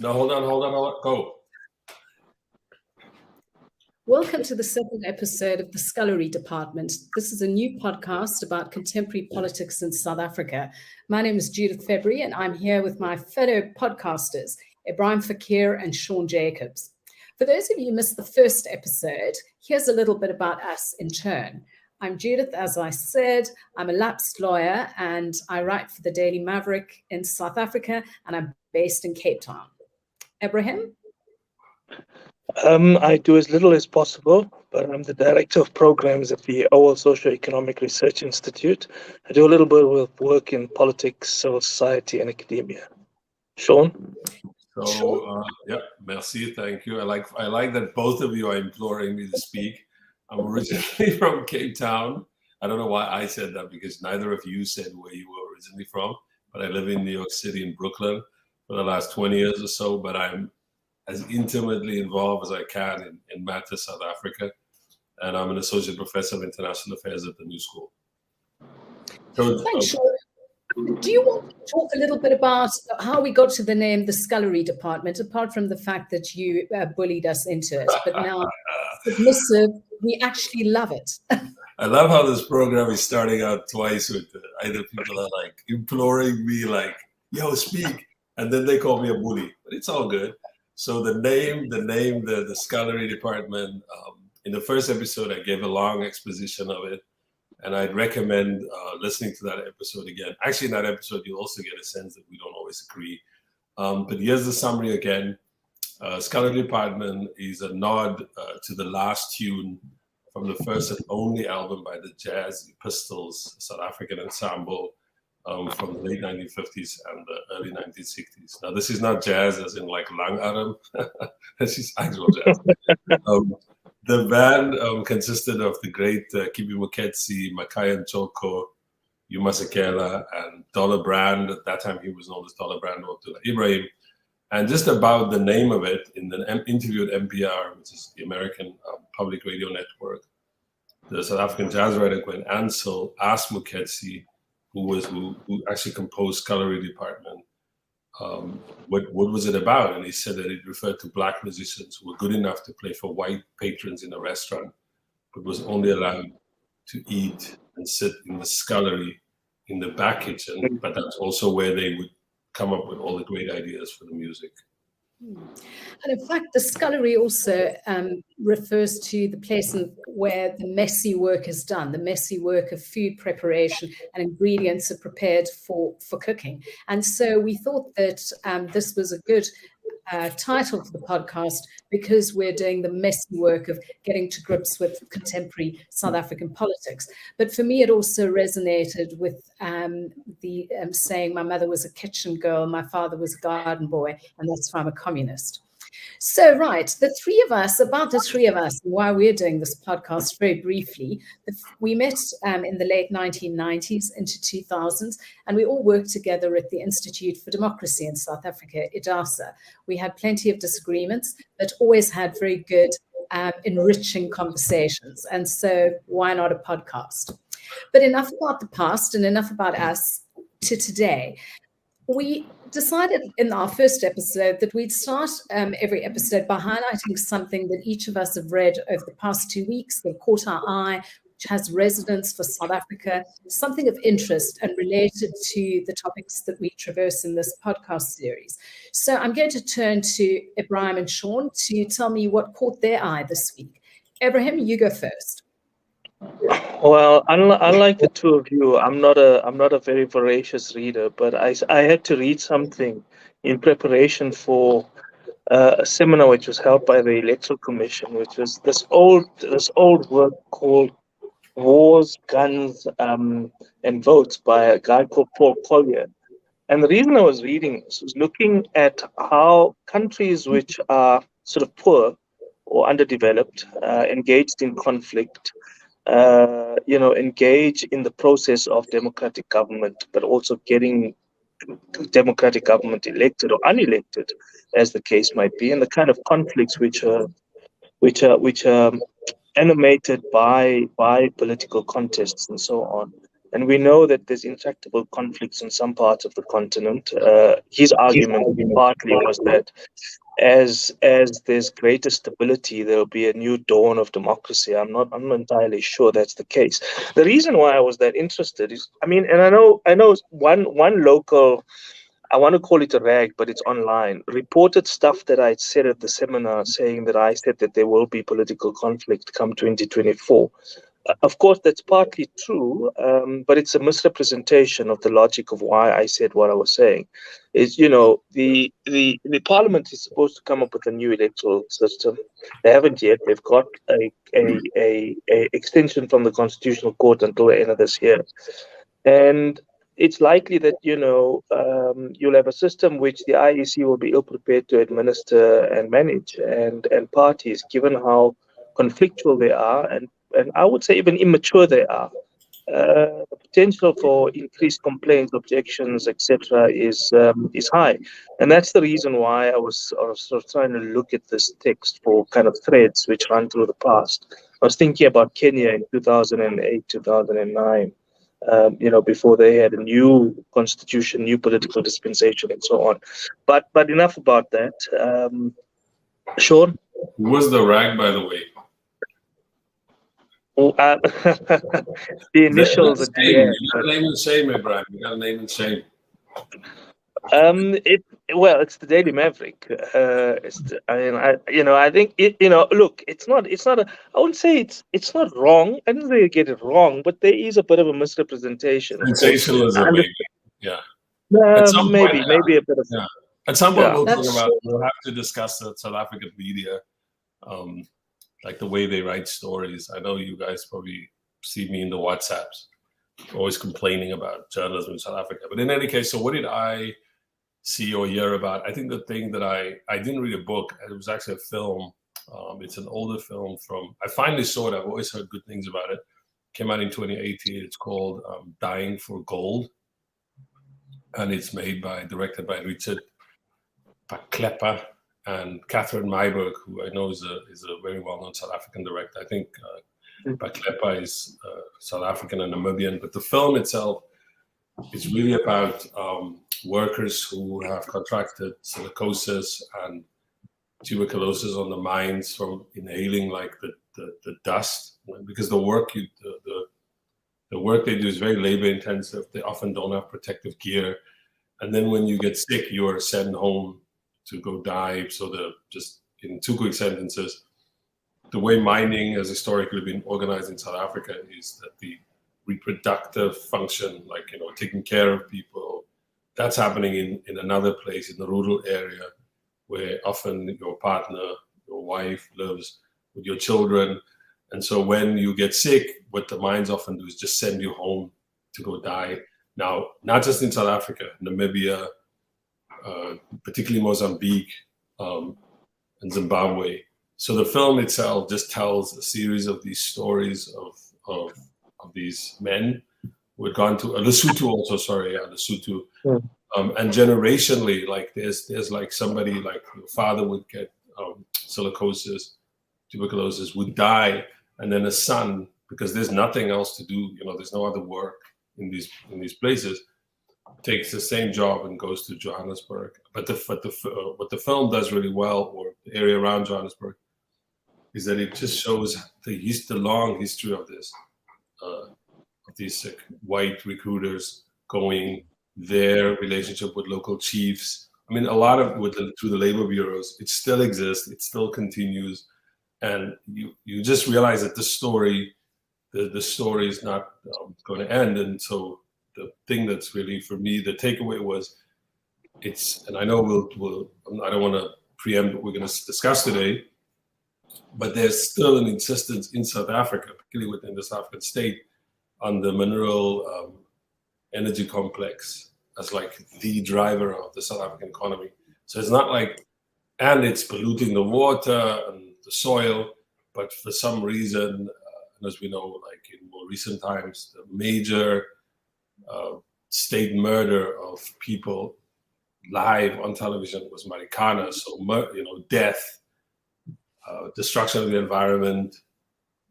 No, hold on. Go. Welcome to the second episode of the Scullery Department. This is a new podcast about contemporary politics in South Africa. My name is Judith February, and I'm here with my fellow podcasters, Ebrahim Fakir and Sean Jacobs. For those of you who missed the first episode, here's a little bit about us in turn. I'm Judith, as I said. I'm a lapsed lawyer, and I write for the Daily Maverick in South Africa, and I'm based in Cape Town. Ebrahim? I do as little as possible, but I'm the director of programs at the OWL Socioeconomic Research Institute. I do a little bit of work in politics, civil society, and academia. Sean? So, merci, thank you. I like that both of you are imploring me to speak. I'm originally from Cape Town. I don't know why I said that, because neither of you said where you were originally from, but I live in New York City, in Brooklyn, for the last 20 years or so, but I'm as intimately involved as I can in matters South Africa. And I'm an associate professor of international affairs at the New School. So, thanks, Sean. Do you want to talk a little bit about how we got to the name the Scullery Department, apart from the fact that you bullied us into it? But now, submissive, we actually love it. I love how this program is starting out twice with either people are like imploring me like, yo, speak. And then they call me a bully, but it's all good. So the name, the Scullery Department, in the first episode, I gave a long exposition of it, and I'd recommend listening to that episode again. Actually, in that episode, you'll also get a sense that we don't always agree. But here's the summary again. Scullery Department is a nod to the last tune from the first and only album by the Jazz Epistles, a South African ensemble, from the late 1950s and the early 1960s. Now, this is not jazz as in like Langarm. This is actual jazz. The band consisted of the great Kippie Moeketsi, Makai Nchoko, Yumasekela, and Dollar Brand. At that time, he was known as Dollar Brand or Ebrahim. And just about the name of it, in the interview at NPR, which is the American public radio network, the South African jazz writer Gwen Ansel asked Moeketsi, who actually composed Scullery Department, what was it about? And he said that it referred to Black musicians who were good enough to play for white patrons in a restaurant, but was only allowed to eat and sit in the scullery in the back kitchen. But that's also where they would come up with all the great ideas for the music. And in fact, the scullery also refers to the place where the messy work is done, the messy work of food preparation and ingredients are prepared for cooking. And so we thought that this was a good title for the podcast, because we're doing the messy work of getting to grips with contemporary South African politics. But for me, it also resonated with the saying, my mother was a kitchen girl, my father was a garden boy, and that's why I'm a communist. So, right, the three of us, and why we're doing this podcast very briefly, we met in the late 1990s into 2000s, and we all worked together at the Institute for Democracy in South Africa, IDASA. We had plenty of disagreements, but always had very good, enriching conversations. And so why not a podcast? But enough about the past and enough about us to today. We decided in our first episode that we'd start every episode by highlighting something that each of us have read over the past 2 weeks that caught our eye, which has resonance for South Africa, something of interest and related to the topics that we traverse in this podcast series. So I'm going to turn to Ebrahim and Sean to tell me what caught their eye this week. Ebrahim, you go first. Well, unlike the two of you, I'm not a very voracious reader, but I had to read something in preparation for a seminar which was held by the Electoral Commission, which was this old work called Wars, Guns, and Votes by a guy called Paul Collier. And the reason I was reading this was looking at how countries which are sort of poor or underdeveloped, engaged in conflict, engage in the process of democratic government, but also getting democratic government elected or unelected, as the case might be, and the kind of conflicts which are animated by political contests and so on. And we know that there's intractable conflicts in some parts of the continent. His argument partly was that as there's greater stability, there'll be a new dawn of democracy. I'm not entirely sure that's the case. The reason why I was that interested is, I mean, and I know one local, I want to call it a rag, but it's online, reported stuff that I said at the seminar, saying that I said that there will be political conflict come 2024. Of course, that's partly true, but it's a misrepresentation of the logic of why I said what I was saying. Is, the parliament is supposed to come up with a new electoral system. They haven't yet. They've got a extension from the Constitutional Court until the end of this year, and it's likely that you'll have a system which the IEC will be ill prepared to administer and manage, and parties, given how conflictual they are, and I would say even immature they are, the potential for increased complaints, objections, etc., is high, and that's the reason why I was sort of trying to look at this text for kind of threads which run through the past. I was thinking about Kenya in 2008, 2009. Before they had a new constitution, new political dispensation, and so on. But enough about that. Sean? Who was the rag, by the way? The initials at the end. You got a name and shame, Ebrahim. You got a name and shame. It's the Daily Maverick. I think look, it's not I wouldn't say it's not wrong. I didn't really get it wrong, but there is a bit of a misrepresentation. Sensationalism, maybe. Yeah. Maybe a bit of. Yeah. At some point, we'll have to discuss the South African media, like the way they write stories. I know you guys probably see me in the WhatsApps, always complaining about journalism in South Africa. But in any case, so what did I see or hear about? I think the thing that I didn't read a book. It was actually a film. It's an older film I finally saw it. I've always heard good things about it. Came out in 2018. It's called Dying for Gold. And it's directed by Richard Paklepa and Catherine Meiberg, who I know is a very well-known South African director. I think Paklepa is South African and Namibian, but the film itself is really about workers who have contracted silicosis and tuberculosis on the mines from inhaling like the dust, because the work they do is very labor intensive. They often don't have protective gear, and then when you get sick, you are sent home to go die. So just in two quick sentences, the way mining has historically been organized in South Africa is that the reproductive function, like taking care of people, that's happening in another place in the rural area, where often your partner, your wife lives with your children. And so when you get sick, what the mines often do is just send you home to go die. Now, not just in South Africa, Namibia, particularly Mozambique, and Zimbabwe. So the film itself just tells a series of these stories of these men who had gone to Lesotho also, Lesotho. And generationally, like there's like somebody like your father would get silicosis, tuberculosis, would die, and then a son, because there's nothing else to do, there's no other work in these places, takes the same job and goes to Johannesburg. But what the film does really well, or the area around Johannesburg, is that it just shows the long history of this, of these white recruiters going, their relationship with local chiefs. I mean, a lot of through the labor bureaus, it still exists, it still continues, and you just realize that the story is not going to end. And so the thing that's really, for me, the takeaway was, and I know I don't want to preempt what we're going to discuss today, but there's still an insistence in South Africa, particularly within the South African state, on the mineral energy complex as like the driver of the South African economy. So it's not like, and it's polluting the water and the soil, but for some reason, and as we know, like in more recent times, the major state murder of people live on television was Marikana. So, death, destruction of the environment,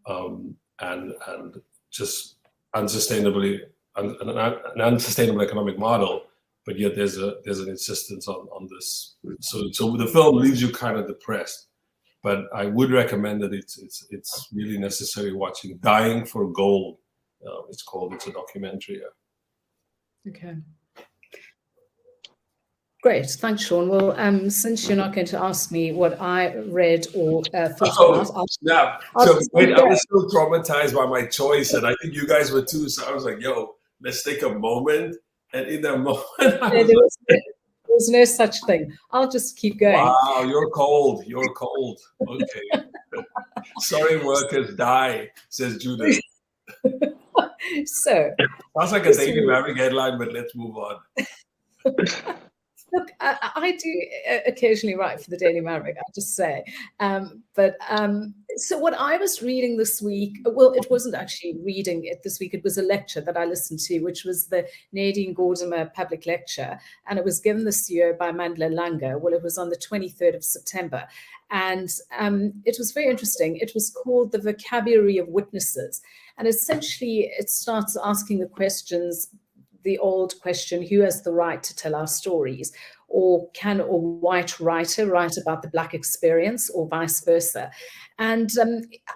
and just unsustainably an unsustainable economic model, but yet there's an insistence on this. So the film leaves you kind of depressed. But I would recommend that it's really necessary watching Dying for Gold. It's a documentary. Okay. Great, thanks, Sean. Well, since you're not going to ask me what I read or thought about, I was so traumatized by my choice, and I think you guys were too. So I was like, "Yo, let's take a moment." And in that moment, there was no such thing. I'll just keep going. Wow, you're cold. You're cold. Okay. Sorry, workers die, says Judith. So sounds like a Daily Maverick headline, but let's move on. Look, I do occasionally write for the Daily Maverick, I just say. So what I was reading this week, well, it wasn't actually reading it this week. It was a lecture that I listened to, which was the Nadine Gordimer public lecture. And it was given this year by Mandla Langa. Well, it was on the 23rd of September. And it was very interesting. It was called The Vocabulary of Witnesses. And essentially, it starts asking the questions, the old question, who has the right to tell our stories? Or can a white writer write about the Black experience, or vice versa? And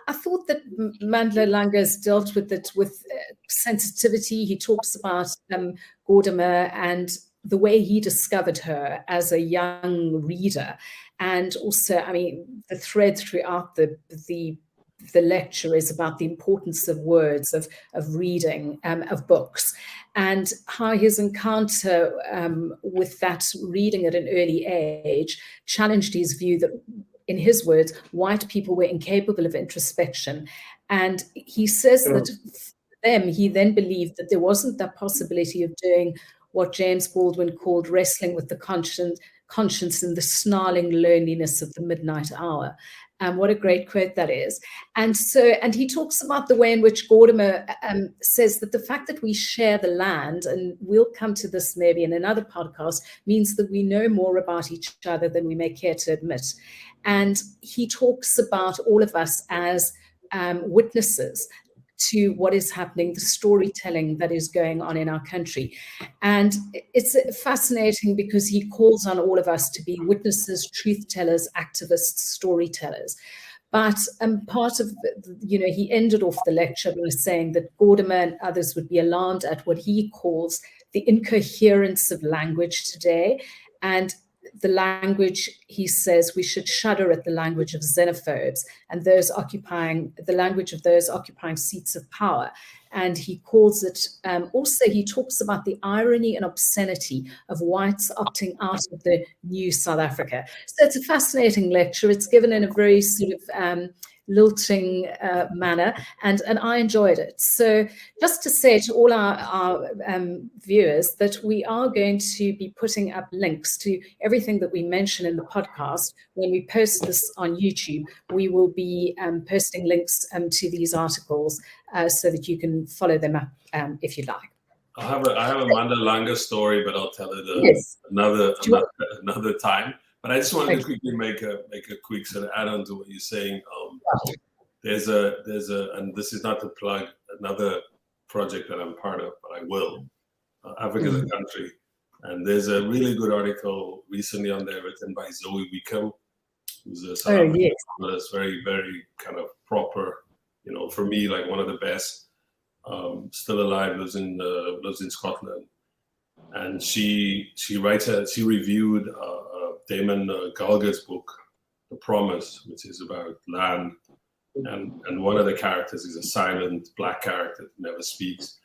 I thought that Mandla Langa has dealt with it with sensitivity. He talks about Gordimer and the way he discovered her as a young reader. And also, I mean, the thread throughout the lecture is about the importance of words, of reading, of books, and how his encounter with that reading at an early age challenged his view that, in his words, white people were incapable of introspection. And he says that for them, he then believed that there wasn't that possibility of doing what James Baldwin called wrestling with the conscience and the snarling loneliness of the midnight hour. What a great quote that is. And he talks about the way in which Gordimer says that the fact that we share the land, and we'll come to this maybe in another podcast, means that we know more about each other than we may care to admit. And he talks about all of us as witnesses to what is happening, the storytelling that is going on in our country. And it's fascinating because he calls on all of us to be witnesses, truth tellers, activists, storytellers. But part of, he ended off the lecture by saying that Gordimer and others would be alarmed at what he calls the incoherence of language today. And the language, he says, we should shudder at the language of xenophobes and the language of those occupying seats of power. And he calls it, also he talks about the irony and obscenity of whites opting out of the new South Africa. So it's a fascinating lecture. It's given in a very sort of lilting manner, and I enjoyed it. So just to say to all our viewers that we are going to be putting up links to everything that we mention in the podcast. When we post this on YouTube, we will be posting links to these articles so that you can follow them up if you like. I have a Mandla Langa story, but I'll tell it another time. But I just wanted to quickly make a quick sort of add-on to what you're saying. There's and this is not to plug another project that I'm part of, but I will. Africa as a Country, and there's a really good article recently on there written by Zoe Wickham, who's a South African journalist, very, very kind of proper. For me, like one of the best. Still alive, lives in Scotland, and she reviewed Damon Galgut's book, The Promise, which is about land, and one of the characters is a silent Black character that never speaks.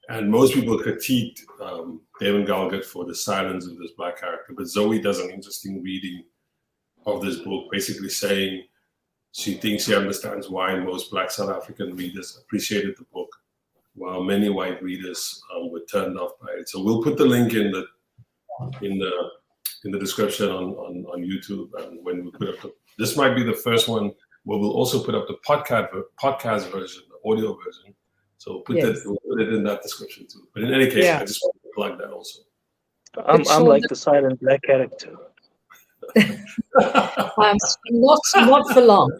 And most people critiqued Damon Galgut for the silence of this Black character, but Zoe does an interesting reading of this book, basically saying she thinks she understands why most Black South African readers appreciated the book, while many white readers were turned off by it. So we'll put the link in the description on YouTube, and when we put up this might be the first one where we'll also put up the podcast version, the audio version. So we'll put it in that description too. But in any case, I just want to plug that also. I'm like the silent Black character. Not for long.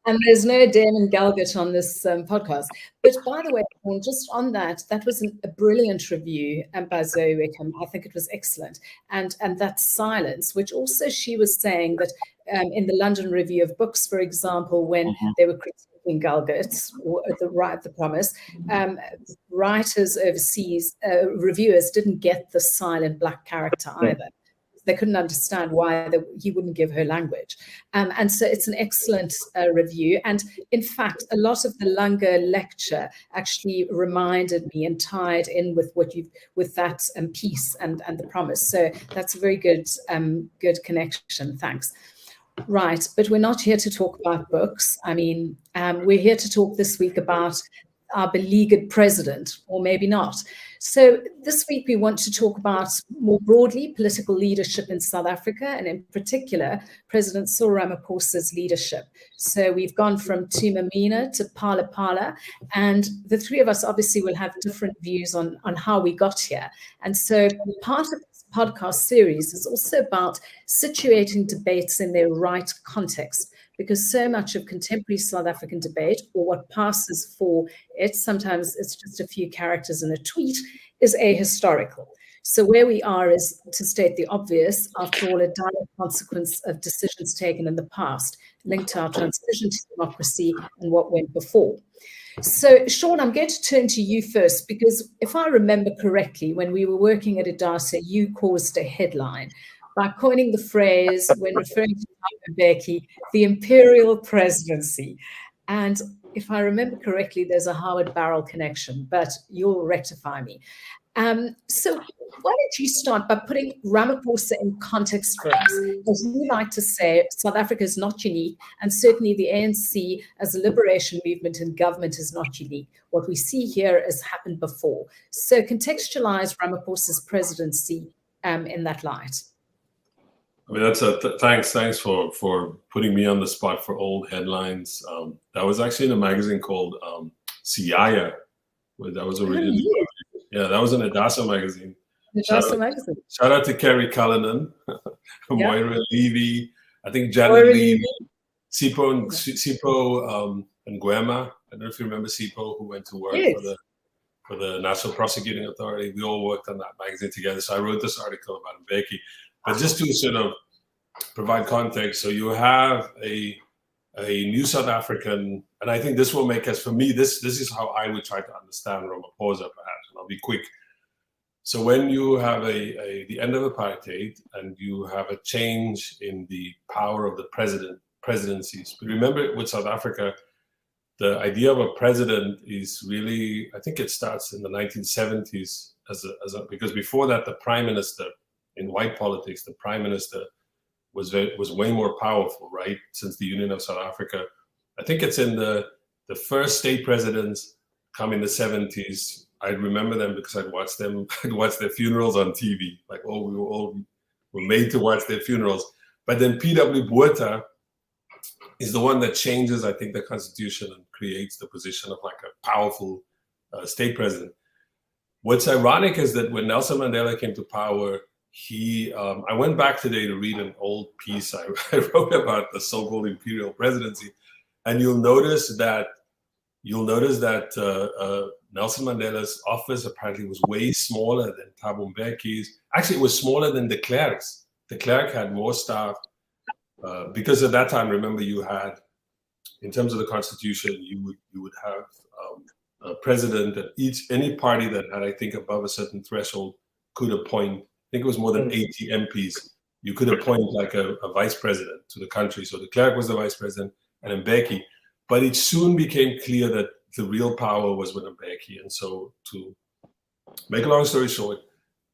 And there's no Damon Galgut on this podcast. But by the way, just on that, that was a brilliant review by Zoe Wickham. I think it was excellent. And that silence, which also she was saying that in the London Review of Books, for example, when they were critiquing Galgut, or the Promise, writers overseas, reviewers didn't get the silent black character either. They couldn't understand why he wouldn't give her language. And so it's an excellent review. And in fact, a lot of the Lunga lecture actually reminded me and tied in with with that piece and the Promise. So that's a very good connection. Thanks. Right, but we're not here to talk about books. I mean, we're here to talk this week about our beleaguered president, or maybe not. So this week we want to talk about more broadly political leadership in South Africa, and in particular, President Cyril Ramaphosa's leadership. So we've gone from Tumamina to Phala, and the three of us obviously will have different views on how we got here. And so part of this podcast series is also about situating debates in their right context, because so much of contemporary South African debate, or what passes for it, sometimes it's just a few characters in a tweet, is ahistorical. So where we are is, to state the obvious, after all, a direct consequence of decisions taken in the past, linked to our transition to democracy and what went before. So, Sean, I'm going to turn to you first, because if I remember correctly, when we were working at IDASA, you caused a headline by coining the phrase, when referring to Mbeki, the imperial presidency. And if I remember correctly, there's a Howard Barrell connection, but you'll rectify me. So why don't you start by putting Ramaphosa in context for us? As you like to say, South Africa is not unique, and certainly the ANC as a liberation movement and government is not unique. What we see here has happened before. So contextualize Ramaphosa's presidency in that light. I mean, that's thanks for putting me on the spot for old headlines. That was actually in a magazine called Siaya, where that was originally. Yeah, that was in IDASA magazine. Shout out to Kerry Cullinan, Moira Levy, I think Janet Levy, Sipho and Gwema. I don't know if you remember Sipho, who went to work for the National Prosecuting Authority. We all worked on that magazine together. So I wrote this article about Mbeki. But just to sort of provide context, so you have a new South African, and I think this will make us, for me, this is how I would try to understand Ramaphosa, perhaps, and I'll be quick. So when you have the end of apartheid and you have a change in the power of the presidencies, but remember with South Africa, the idea of a president is really, I think it starts in the 1970s because before that, the prime minister, in white politics, the prime minister was way more powerful, right? Since the Union of South Africa. I think it's in the first state presidents come in the 70s. I remember them because I'd watch their funerals on TV. Like, we were made to watch their funerals. But then P.W. Botha is the one that changes, I think, the constitution and creates the position of like a powerful state president. What's ironic is that when Nelson Mandela came to power, I went back today to read an old piece I wrote about the so-called imperial presidency, and you'll notice that Nelson Mandela's office apparently was way smaller than Thabo Mbeki's. Actually, it was smaller than de Klerk's. De Klerk had more staff because at that time, remember, you had, in terms of the constitution, you would have a president that any party that had, I think, above a certain threshold could appoint. I think it was more than 80 MPs. You could appoint like a vice president to the country. So de Klerk was the vice president and Mbeki. But it soon became clear that the real power was with Mbeki. And so to make a long story short,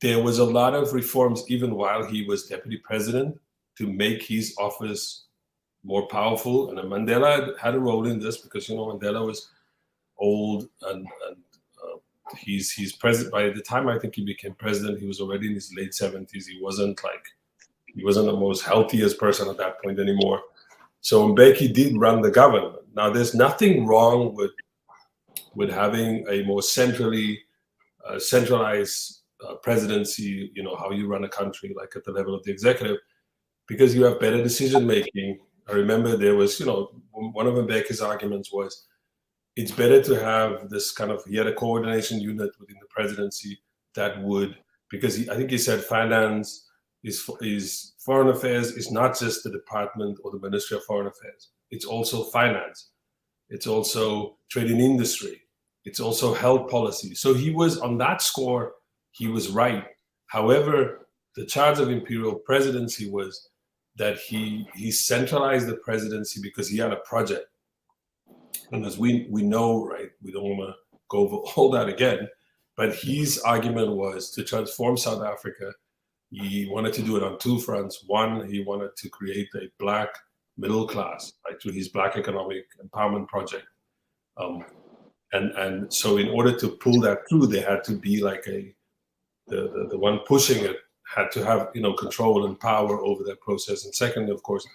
there was a lot of reforms even while he was deputy president to make his office more powerful. And Mandela had a role in this because, Mandela was old and he's president. By the time I think he became president, he was already in his late 70s. He wasn't the most healthiest person at that point anymore. So Mbeki did run the government. Now, there's nothing wrong with having a more centralized presidency, how you run a country, like at the level of the executive, because you have better decision making I remember there was, one of Mbeki's arguments was, it's better to have this kind of, he had a coordination unit within the presidency that would, because I think he said finance is foreign affairs is not just the department or the Ministry of Foreign Affairs. It's also finance. It's also trade and industry. It's also health policy. So he was, on that score, he was right. However, the charge of imperial presidency was that he centralized the presidency because he had a project. And as we know, right, we don't want to go over all that again, but his argument was to transform South Africa. He wanted to do it on two fronts. One, he wanted to create a Black middle class, right, through his Black economic empowerment project. And so in order to pull that through, they had to be like the one pushing it had to have, control and power over that process. And second, of course,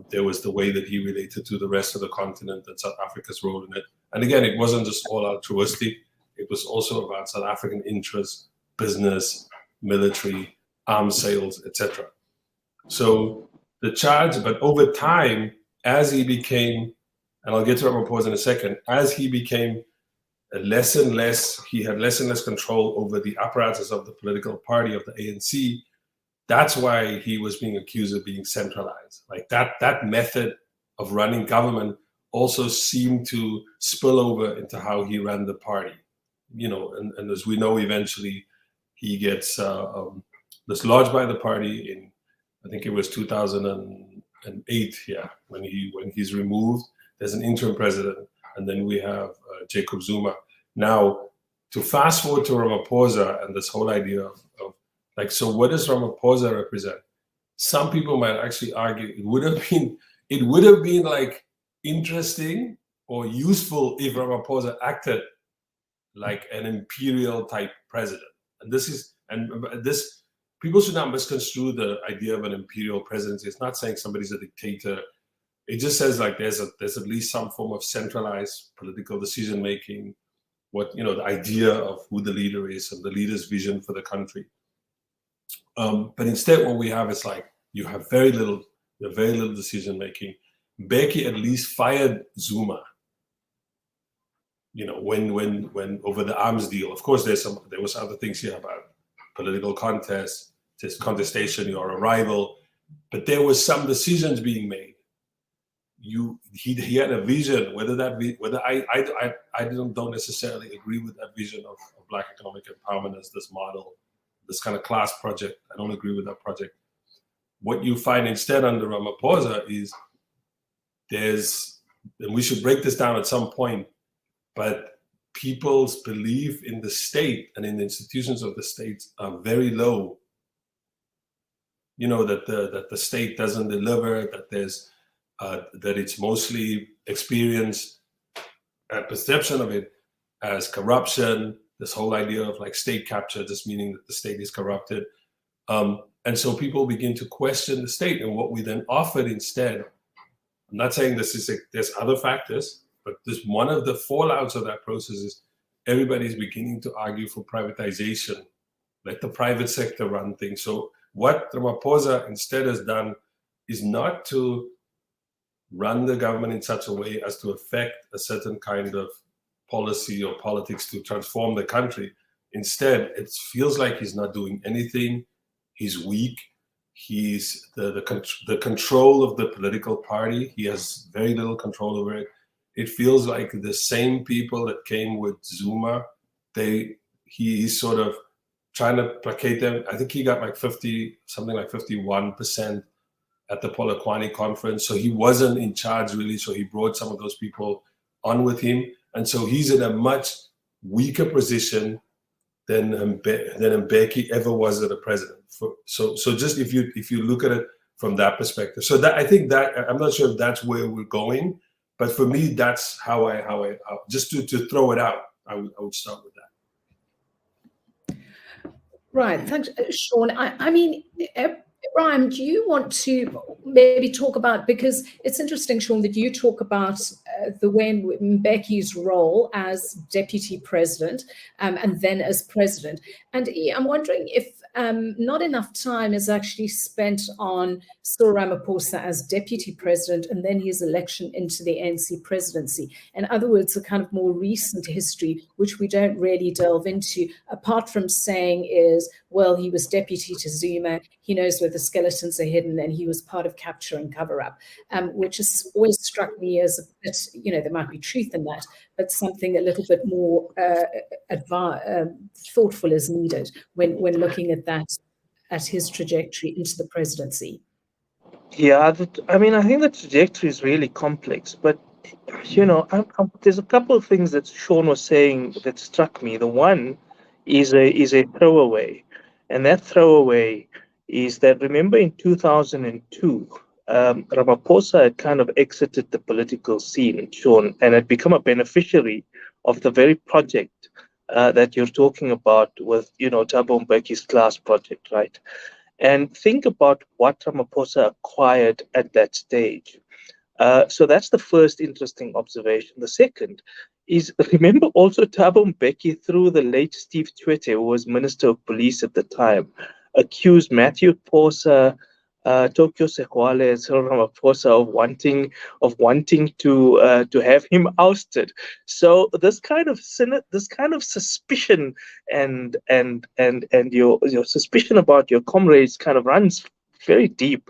there was the way that he related to the rest of the continent and South Africa's role in it. And again, it wasn't just all altruistic. It was also about South African interests, business, military, arms sales, etc. So the charge, but over time, as he became, and I'll get to Ramaphosa in a second, as he became he had less and less control over the apparatus of the political party of the ANC. That's why he was being accused of being centralized. Like that method of running government also seemed to spill over into how he ran the party. And as we know, eventually he gets dislodged by the party in, I think it was 2008, when he's removed. There's an interim president, and then we have Jacob Zuma. Now, to fast forward to Ramaphosa and this whole idea of so what does Ramaphosa represent? Some people might actually argue it would have been like interesting or useful if Ramaphosa acted like an imperial type president. And this people should not misconstrue the idea of an imperial presidency. It's not saying somebody's a dictator. It just says like there's at least some form of centralized political decision making. The idea of who the leader is and the leader's vision for the country. But instead, what we have is like you have very little decision making. Mbeki at least fired Zuma. When over the arms deal. Of course, there was other things here about political contestation. You're a rival, but there was some decisions being made. He had a vision. I don't necessarily agree with that vision of Black economic empowerment as this model, this kind of class project. I don't agree with that project. What you find instead under Ramaphosa is and we should break this down at some point, but people's belief in the state and in the institutions of the state are very low. That the state doesn't deliver, that it's mostly experienced a perception of it as corruption, this whole idea of like state capture, just meaning that the state is corrupted. And so people begin to question the state, and what we then offered instead, I'm not saying there's other factors, but this one of the fallouts of that process is everybody's beginning to argue for privatization, let the private sector run things. So what Ramaphosa instead has done is not to run the government in such a way as to affect a certain kind of policy or politics to transform the country. Instead, it feels like he's not doing anything. He's weak. He's the control of the political party. He has very little control over it. It feels like the same people that came with Zuma, he's sort of trying to placate them. I think he got like 51% at the Polokwane conference. So he wasn't in charge really. So he brought some of those people on with him. And so he's in a much weaker position than Mbeki ever was as a president. So just if you look at it from that perspective. So that I think that I'm not sure if that's where we're going, but for me, that's how I just to throw it out, I would start with that. Right, thanks, Sean. I mean, Ebrahim, do you want to maybe talk about, because it's interesting, Sean, that you talk about the way in Mbeki's role as deputy president and then as president. And I'm wondering if not enough time is actually spent on Cyril Ramaphosa as deputy president and then his election into the ANC presidency. In other words, the kind of more recent history, which we don't really delve into, apart from saying is, well, he was deputy to Zuma, he knows where the skeletons are hidden, and he was part of capture and cover up, which has always struck me as a bit, there might be truth in that, but something a little bit more thoughtful is needed when looking at that, at his trajectory into the presidency. Yeah, I mean, I think the trajectory is really complex, but there's a couple of things that Sean was saying that struck me. The one is a throwaway, and that throwaway is that, remember in 2002, Ramaphosa had kind of exited the political scene, Sean, and had become a beneficiary of the very project that you're talking about with, Thabo Mbeki's class project, right? And think about what Ramaphosa acquired at that stage. So that's the first interesting observation. The second is, remember also Thabo Mbeki, through the late Steve Tshwete, who was Minister of Police at the time, accused Matthew Phosa, Tokyo Sekwale, and Cyril Ramaphosa of wanting to have him ousted. So this kind of suspicion and your suspicion about your comrades kind of runs very deep.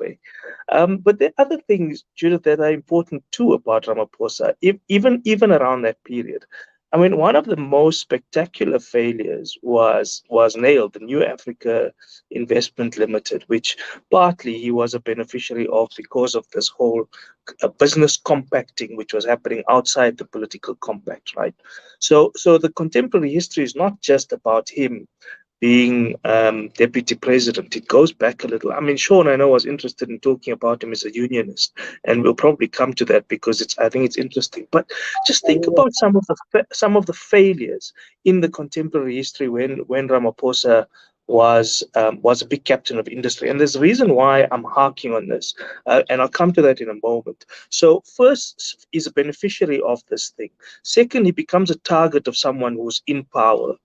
But there are other things, Judith, that are important too about Ramaphosa, even around that period. I mean, one of the most spectacular failures was NAIL, the New Africa Investment Limited, which partly he was a beneficiary of because of this whole business compacting, which was happening outside the political compact, right? So the contemporary history is not just about him being deputy president. It goes back a little. I mean, Sean, I know, was interested in talking about him as a unionist, and we'll probably come to that because I think it's interesting. But just think about some of the failures in the contemporary history when Ramaphosa was a big captain of industry. And there's a reason why I'm harking on this, and I'll come to that in a moment. So first, he's a beneficiary of this thing. Second, he becomes a target of someone who's in power,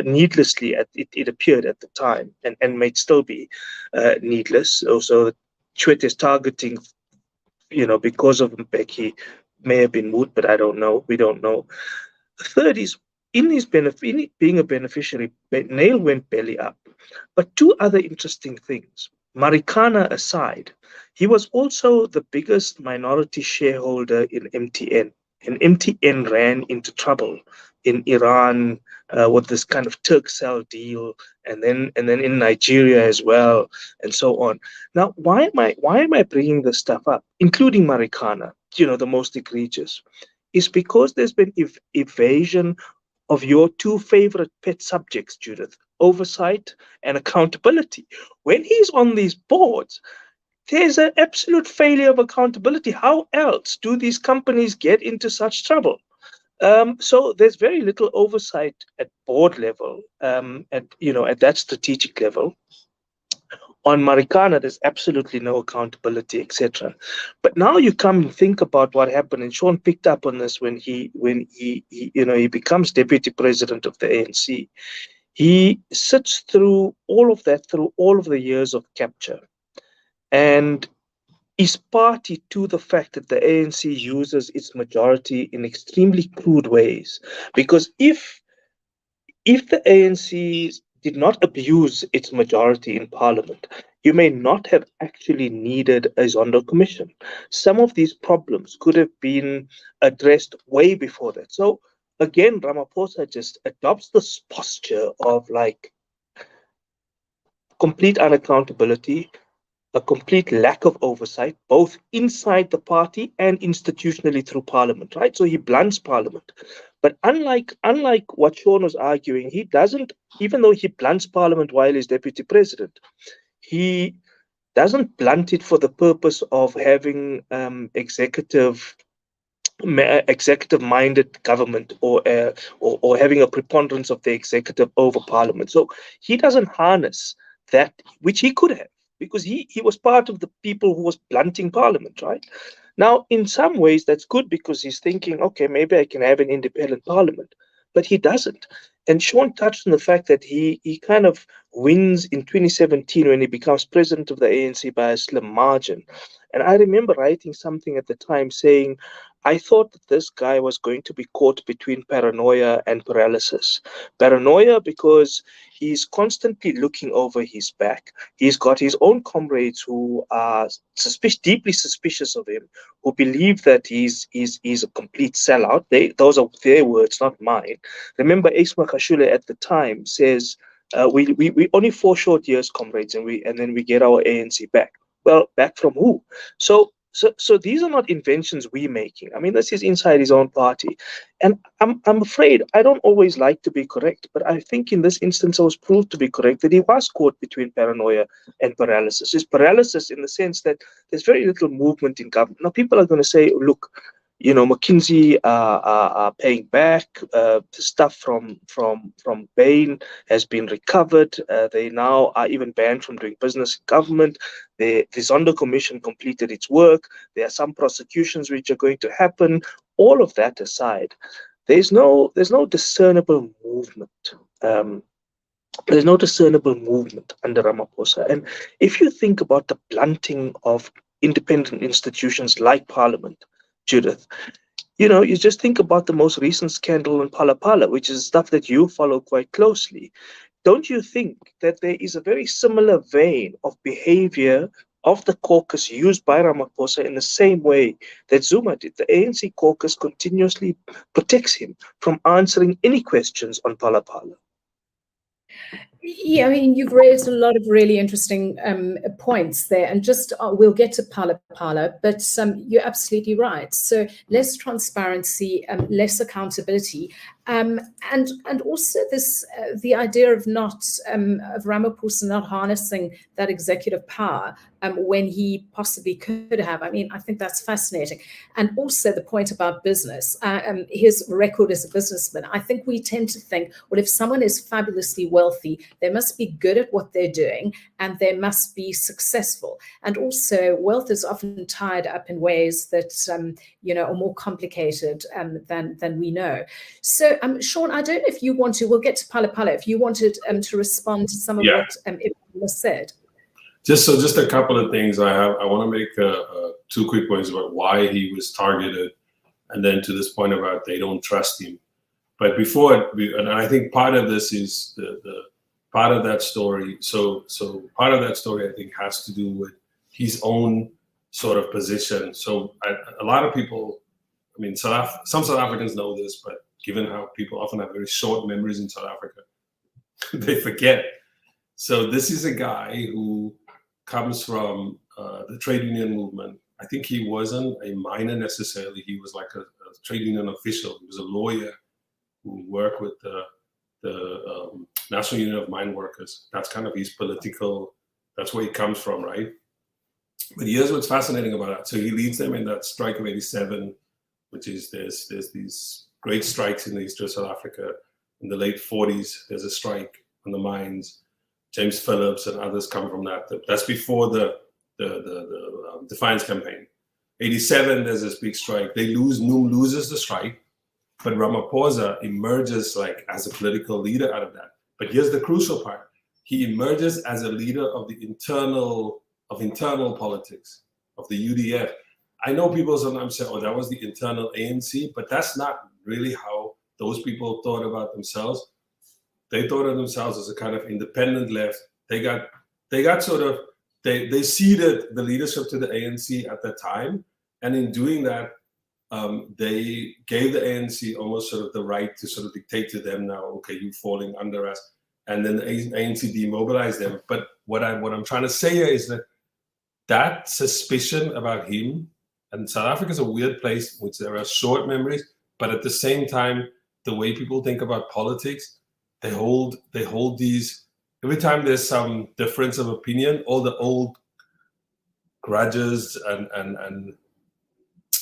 needlessly, it appeared at the time, and may still be needless. Also, Tshwete is targeting, because of Mbeki, may have been moot, but I don't know. We don't know. Third is, in being a beneficiary, NAIL went belly up. But two other interesting things. Marikana aside, he was also the biggest minority shareholder in MTN. And MTN ran into trouble in Iran with this kind of Turkcell deal, and then in Nigeria as well, and so on. Now, why am I bringing this stuff up, including Marikana, the most egregious? Is because there's been evasion of your two favorite pet subjects, Judith: oversight and accountability. When he's on these boards, there's an absolute failure of accountability. How else do these companies get into such trouble? So there's very little oversight at board level, at that strategic level. On Marikana, there's absolutely no accountability, etc. But now you come and think about what happened, and Sean picked up on this when he becomes deputy president of the ANC. He sits through all of that, through all of the years of capture, and is party to the fact that the ANC uses its majority in extremely crude ways. Because if the ANC did not abuse its majority in parliament, you may not have actually needed a Zondo commission. Some of these problems could have been addressed way before that. So again, Ramaphosa just adopts this posture of like complete unaccountability, a complete lack of oversight, both inside the party and institutionally through parliament, right? So he blunts parliament. But unlike what Sean was arguing, he doesn't, even though he blunts parliament while he's deputy president, he doesn't blunt it for the purpose of having executive-minded government or having a preponderance of the executive over parliament. So he doesn't harness that, which he could have, because he was part of the people who was blunting parliament, right? Now, in some ways, that's good because he's thinking, okay, maybe I can have an independent parliament, but he doesn't. And Sean touched on the fact that he kind of wins in 2017 when he becomes president of the ANC by a slim margin. And I remember writing something at the time saying, I thought that this guy was going to be caught between paranoia and paralysis. Paranoia because he's constantly looking over his back. He's got his own comrades who are deeply suspicious of him, who believe that he's a complete sellout. Those are their words, not mine. Remember, Ace Makashule at the time says, we only 4 short years, comrades, and then we get our ANC back. Well, back from who? So these are not inventions we're making. I mean, this is inside his own party. And I'm afraid I don't always like to be correct, but I think in this instance I was proved to be correct that he was caught between paranoia and paralysis. It's paralysis in the sense that there's very little movement in government. Now, people are going to say, look, you know, McKinsey are paying back. The stuff from Bain has been recovered. They now are even banned from doing business in government. The Zondo Commission completed its work. There are some prosecutions which are going to happen. All of that aside, there's no discernible movement. There's no discernible movement under Ramaphosa. And if you think about the blunting of independent institutions like Parliament, Judith, you know, you just think about the most recent scandal in Phala, which is stuff that you follow quite closely. Don't you think that there is a very similar vein of behavior of the caucus used by Ramaphosa in the same way that Zuma did? The ANC caucus continuously protects him from answering any questions on Phala. Yeah, I mean, you've raised a lot of really interesting points there, and just we'll get to Phala, but you're absolutely right. So less transparency, less accountability, and also this the idea of of Ramaphosa not harnessing that executive power when he possibly could have. I mean, I think that's fascinating. And also the point about business, his record as a businessman. I think we tend to think, well, if someone is fabulously wealthy, they must be good at what they're doing and they must be successful. And also wealth is often tied up in ways that, are more complicated than we know. So, Sean, I don't know if you want to, we'll get to Phala, if you wanted to respond to some of what Ebrahim was said. Just a couple of things I want to make 2 quick points about why he was targeted, and then to this point about they don't trust him. But before, and I think part of this is the part of that story. So part of that story I think has to do with his own sort of position. So a lot of people, I mean, some South Africans know this, but given how people often have very short memories in South Africa, they forget. So this is a guy who comes from the trade union movement. I think he wasn't a miner necessarily. He was like a trade union official. He was a lawyer who worked with the National Union of Mine Workers. That's kind of his political, that's where he comes from, right? But here's what's fascinating about that. So he leads them in that strike of 87, which is there's these great strikes in the east of South Africa. In the late 40s, there's a strike on the mines. James Phillips and others come from that. That's before the Defiance campaign. 87, there's this big strike. Noom loses the strike, but Ramaphosa emerges like as a political leader out of that. But here's the crucial part. He emerges as a leader of the internal politics, of the UDF. I know people sometimes say, oh, that was the internal ANC, but that's not really how those people thought about themselves. They thought of themselves as a kind of independent left. They ceded the leadership to the ANC at that time. And in doing that, they gave the ANC almost sort of the right to sort of dictate to them now, okay, you're falling under us. And then the ANC demobilized them. But what I'm trying to say here is that suspicion about him, and South Africa is a weird place in which there are short memories, but at the same time, the way people think about politics, they hold these, every time there's some difference of opinion, all the old grudges and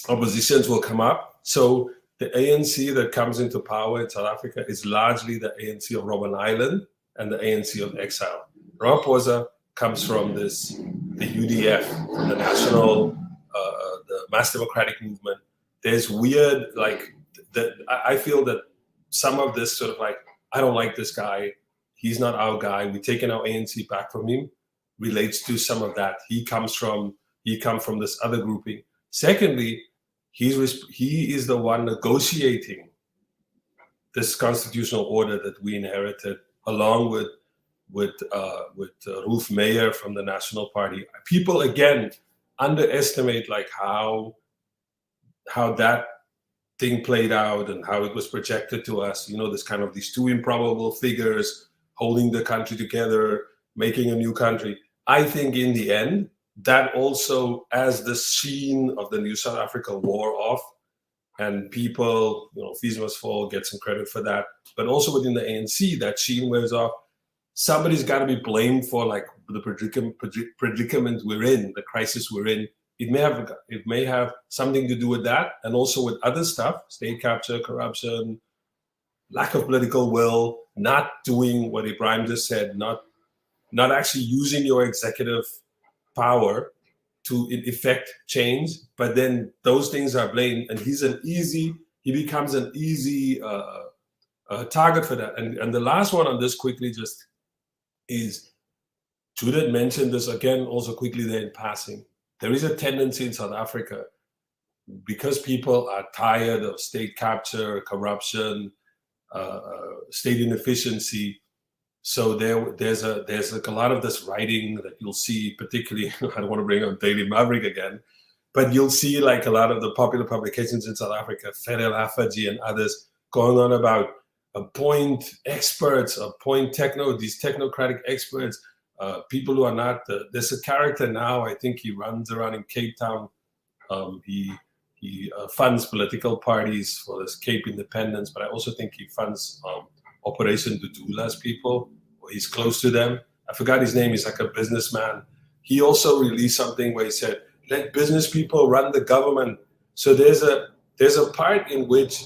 oppositions will come up. So the ANC that comes into power in South Africa is largely the ANC of Robben Island and the ANC of exile. Ramaphosa comes from the UDF, the national, the Mass Democratic Movement. There's weird, I feel that some of this sort of like I don't like this guy. He's not our guy. We're taking our ANC back from him, relates to some of that. He comes from this other grouping. Secondly, he is the one negotiating this constitutional order that we inherited, along with Ruth Mayer from the National Party. People again underestimate like how that thing played out and how it was projected to us. You know, these two improbable figures holding the country together, making a new country. I think in the end, that also, as the sheen of the new South Africa wore off, and people, fees must fall, get some credit for that, but also within the ANC, that sheen wears off. Somebody's got to be blamed for like the predicament we're in, the crisis we're in. It may have something to do with that, and also with other stuff: state capture, corruption, lack of political will, not doing what Ebrahim just said, not actually using your executive power to effect change. But then those things are blamed, and he becomes an easy target for that. And the last one on this quickly just is, Judith mentioned this again also quickly there in passing. There is a tendency in South Africa, because people are tired of state capture, corruption, state inefficiency. So there's a lot of this writing that you'll see, particularly, I don't want to bring on Daily Maverick again, but you'll see like a lot of the popular publications in South Africa, Fidel Hafaji and others, going on about appoint experts, appoint these technocratic experts, people who are not. There's a character now, I think he runs around in Cape Town. He funds political parties for this Cape independence, but I also think he funds Operation Dudula's people, or he's close to them. I forgot his name. He's like a businessman. He also released something where he said, let business people run the government. So there's a part in which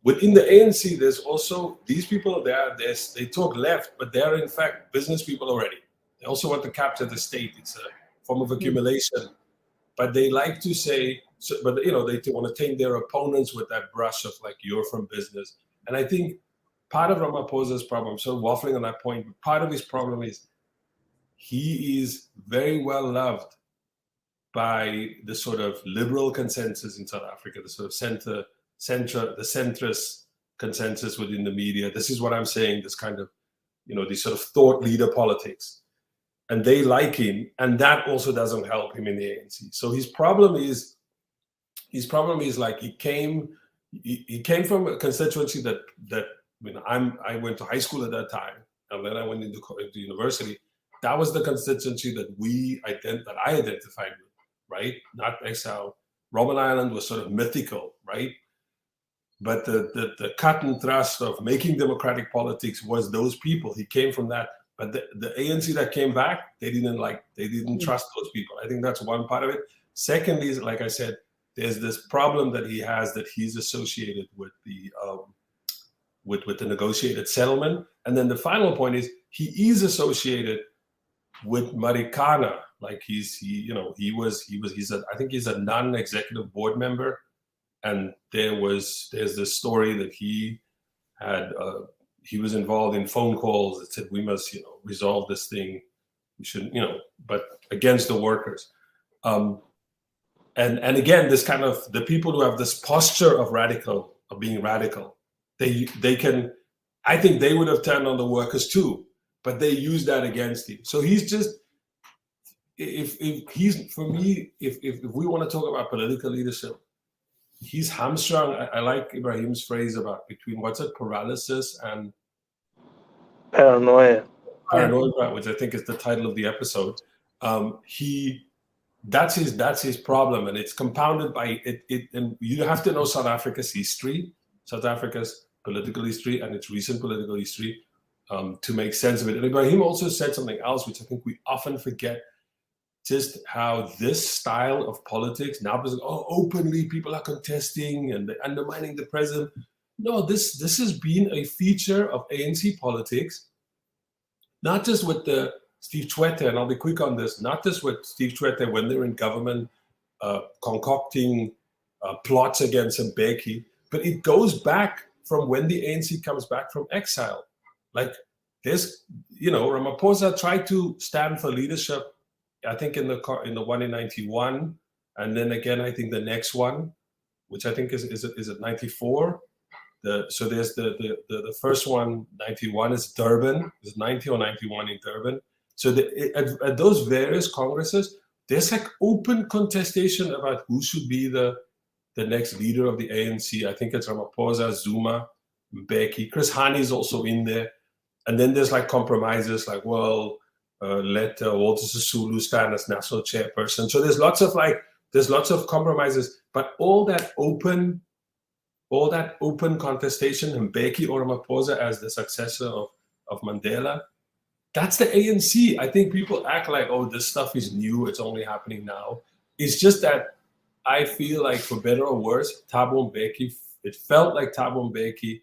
within the ANC, there's also these people there, they talk left, but they're in fact business people already. They also want to capture the state. It's a form of accumulation. But they like to say, they want to taint their opponents with that brush of like, you're from business. And I think part of Ramaphosa's problem, so waffling on that point, but part of his problem is he is very well loved by the sort of liberal consensus in South Africa, the sort of the centrist consensus within the media. This is what I'm saying, this kind of, these sort of thought leader politics. And they like him, and that also doesn't help him in the ANC. So his problem is like he came from a constituency that I went to high school at that time, and then I went into university. That was the constituency that I identified with, right? Not how Robben Island was sort of mythical, right? But the cut and thrust of making democratic politics was those people. He came from that. But the ANC that came back, they didn't trust those people. I think that's one part of it. Secondly, like I said, there's this problem that he has, that he's associated with the negotiated settlement. And then the final point is he is associated with Marikana. Like I think he's a non-executive board member. And there's this story that he was involved in phone calls that said, we must, resolve this thing. We should, but against the workers. And again, this kind of, the people who have this posture of being radical, they can, I think they would have turned on the workers too, but they use that against him. So he's just, if we want to talk about political leadership, he's hamstrung. I like Ebrahim's phrase about between paralysis and paranoia. Paranoia, which I think is the title of the episode. That's his problem, and it's compounded by it. And you have to know South Africa's history, South Africa's political history, and its recent political history to make sense of it. And Ebrahim also said something else, which I think we often forget. Just how this style of politics now, openly people are contesting and they're undermining the president. No, this has been a feature of ANC politics, not just with the Steve Tshwete, and I'll be quick on this, not just with Steve Tshwete when they're in government concocting plots against Mbeki, but it goes back from when the ANC comes back from exile. Like there's, Ramaphosa tried to stand for leadership, I think in the one in 91, and then again, I think the next one, which I think is it 94? So there's the first one, 91 is Durban, is 90 or 91 in Durban. So at those various congresses, there's like open contestation about who should be the next leader of the ANC. I think it's Ramaphosa, Zuma, Mbeki. Chris Hani is also in there. And then there's like compromises like, well, let Walter Sisulu stand as national chairperson. So there's lots of compromises, but all that open contestation, Mbeki or Ramaphosa as the successor of Mandela, that's the ANC. I think people act like, oh, this stuff is new, it's only happening now. It's just that I feel like, for better or worse, Thabo Mbeki, it felt like Thabo Mbeki,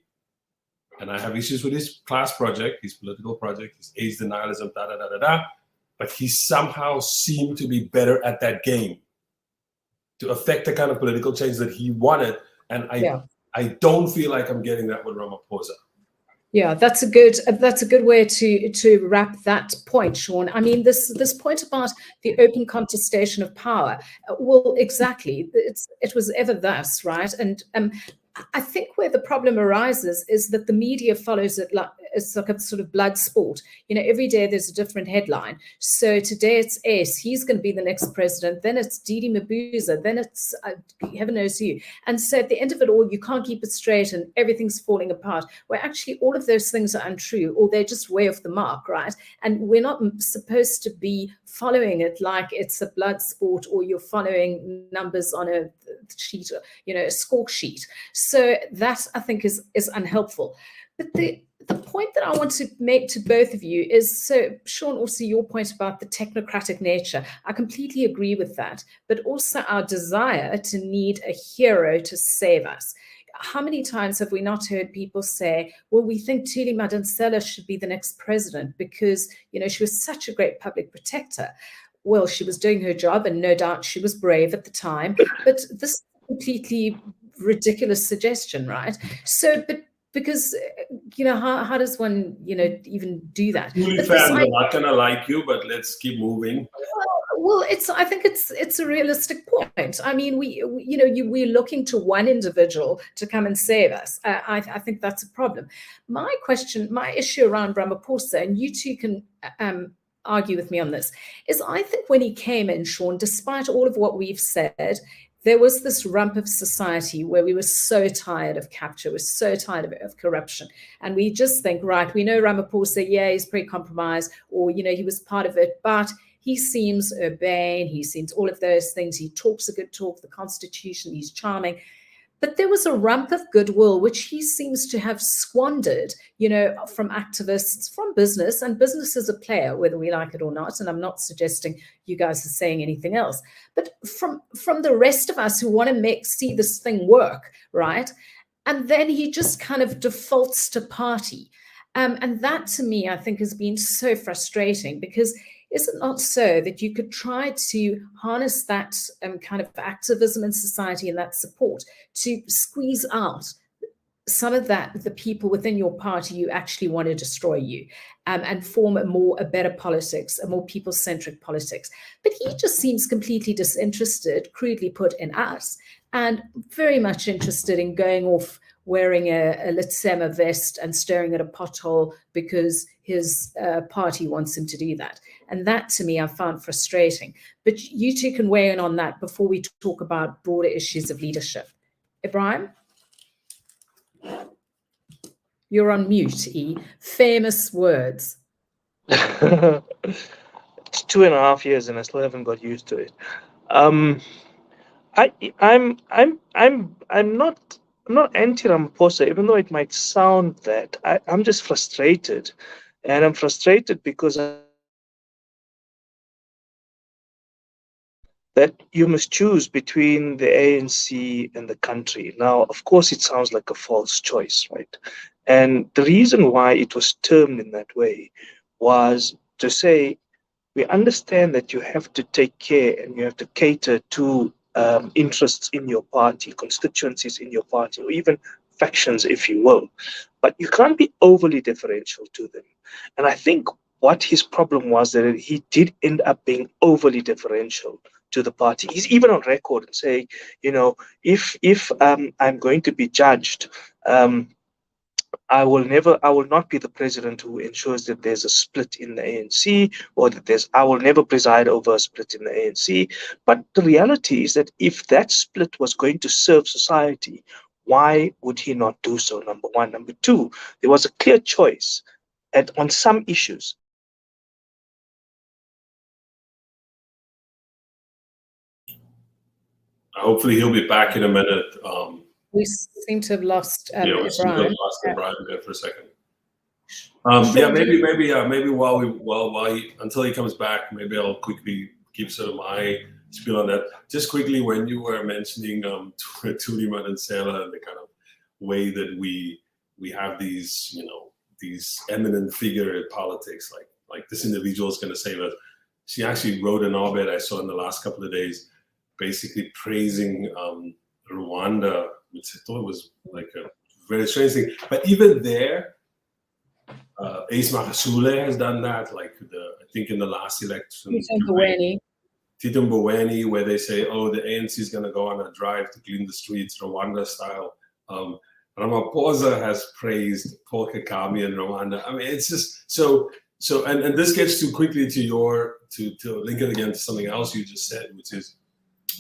and I have issues with his class project, his political project, his AIDS denialism, but he somehow seemed to be better at that game to affect the kind of political change that he wanted. And I don't feel like I'm getting that with Ramaphosa. Yeah, that's a good way to wrap that point, Sean. I mean, this point about the open contestation of power. Well, exactly. It was ever thus, right? And I think where the problem arises is that the media follows it like it's like a sort of blood sport. Every day there's a different headline. So today it's S, he's going to be the next president. Then it's Didi Mabuza. Then it's heaven knows who. And so at the end of it all, you can't keep it straight and everything's falling apart. Where actually all of those things are untrue, or they're just way off the mark, right? And we're not supposed to be following it like it's a blood sport, or you're following numbers on a sheet, a score sheet. So that, I think, is unhelpful. But the point that I want to make to both of you is, so Sean, also your point about the technocratic nature, I completely agree with that, but also our desire to need a hero to save us. How many times have we not heard people say, well, we think Thuli Madonsela should be the next president because, she was such a great public protector. Well, she was doing her job, and no doubt she was brave at the time, but this is a completely ridiculous suggestion, right? So, but because, how does one, even do that? Thuli fans are not going to like you, but let's keep moving. Well, I think it's a realistic point. I mean, we're looking to one individual to come and save us. I think that's a problem. My issue around Ramaphosa, and you two can argue with me on this, is I think when he came in, Sean, despite all of what we've said, there was this rump of society where we were so tired of capture, we're so tired of corruption. And we just think, right, we know Ramaphosa, he's pretty compromised, or, he was part of it, but he seems urbane, he seems all of those things, he talks a good talk, the Constitution, he's charming. But there was a rump of goodwill, which he seems to have squandered, from activists, from business, and business is a player, whether we like it or not. And I'm not suggesting you guys are saying anything else, but from the rest of us who want to see this thing work, right? And then he just kind of defaults to party. And that, to me, I think has been so frustrating, because is it not so that you could try to harness that kind of activism in society and that support to squeeze out some of the people within your party who actually want to destroy you, and form a better politics, a more people-centric politics? But he just seems completely disinterested, crudely put, in us, and very much interested in going off wearing a Litsema vest and staring at a pothole because his party wants him to do that. And that, to me, I found frustrating. But you two can weigh in on that before we talk about broader issues of leadership. Ebrahim? You're on mute, E. Famous words. It's 2.5 years and I still haven't got used to it. I'm not anti-Ramaphosa, even though it might sound that. I'm just frustrated. And I'm frustrated because that you must choose between the ANC and the country. Now, of course, it sounds like a false choice, right? And the reason why it was termed in that way was to say, we understand that you have to take care and you have to cater to interests in your party, constituencies in your party, or even factions, if you will, but you can't be overly differential to them. And I think what his problem was that he did end up being overly differential to the party. He's even on record and saying, if I'm going to be judged, I will not be the president who ensures that there's a split in the ANC, or that I will never preside over a split in the ANC. But the reality is that if that split was going to serve society, why would he not do so? Number one. Number two, there was a clear choice on some issues. Hopefully he'll be back in a minute. We seem to have lost we seem to have Ebrahim. lost Ebrahim there for a second. Maybe until he comes back, maybe I'll quickly give sort of my spiel on that. Just quickly, when you were mentioning Tuliman and Sela and the kind of way that we have these eminent figure in politics, like this individual is going to save us. She actually wrote an op-ed I saw in the last couple of days, basically praising Rwanda, which I thought was like a very strange thing. But even there, Ace Makasule has done that. I think in the last election, Tito Mboweni, where they say, "Oh, the ANC is going to go on a drive to clean the streets, Rwanda style." Ramaphosa has praised Paul Kagame and Rwanda. I mean, it's just so. And this gets too quickly to link it again to something else you just said, which is.